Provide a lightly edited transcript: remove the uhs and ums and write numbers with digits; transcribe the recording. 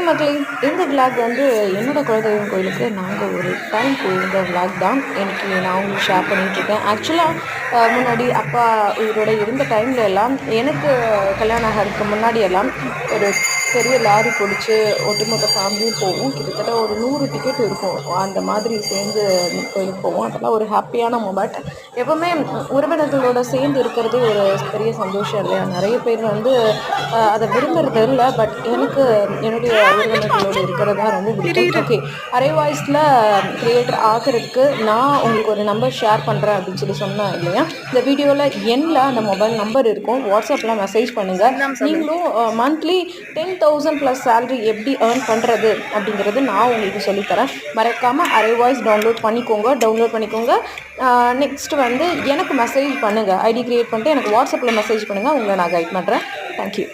மக்களே, இந்த விளாக் வந்து என்னோட குலதெய்வம் கோயிலுக்கு நாங்கள் ஒரு டைம் போயிருந்த விளாக் தான் இன்னைக்கு நான் உங்களுக்கு ஷேர் பண்ணிகிட்ருக்கேன். ஆக்சுவலாக முன்னாடி அப்பா உயிரோட இருந்த டைம்ல எல்லாம் எனக்கு கல்யாணம் ஆகிறதுக்கு முன்னாடி எல்லாம் ஒரு பெரிய லாரி பிடிச்சி ஒட்டுமொத்த ஃபேமிலியும் போவோம். கிட்டத்தட்ட ஒரு 100 டிக்கெட் இருக்கும். அந்த மாதிரி சேர்ந்து கோயிலுக்கு போவோம். அதெல்லாம் ஒரு ஹாப்பியான மொமெண்ட். எப்போவுமே உறவினர்களோட சேர்ந்து இருக்கிறதே ஒரு பெரிய சந்தோஷம் இல்லையா? நிறைய பேர் வந்து அதை விரும்புறது இல்லை. பட் எனக்கு என்னுடைய உறவினர்களோடு இருக்கிறது தான் ரொம்ப பிடிக்கும். ஓகே, அரை வாய்ஸில் க்ரியேட்டர் ஆகிறதுக்கு நான் உங்களுக்கு ஒரு நம்பர் ஷேர் பண்ணுறேன் அப்படின்னு சொன்னேன் இல்லையா? இந்த வீடியோவில் எண்ணில் அந்த மொபைல் நம்பர் இருக்கும். வாட்ஸ்அப்பில் மெசேஜ் பண்ணுங்கள். நீங்களும் மந்த்லி 10,000 ப்ளஸ் சேலரி எப்படி ஏர்ன் பண்ணுறது அப்படிங்கிறது நான் உங்களுக்கு சொல்லித்தரேன். மறக்காமல் அரை வாய்ஸ் டவுன்லோட் பண்ணிக்கோங்க. நெக்ஸ்ட் வந்து எனக்கு மெசேஜ் பண்ணுங்கள். ஐடி க்ரியேட் பண்ணிட்டு எனக்கு வாட்ஸ்அப்பில் மெசேஜ் பண்ணுங்கள். உங்களை நான் கைட் பண்ணுறேன். தேங்க்யூ.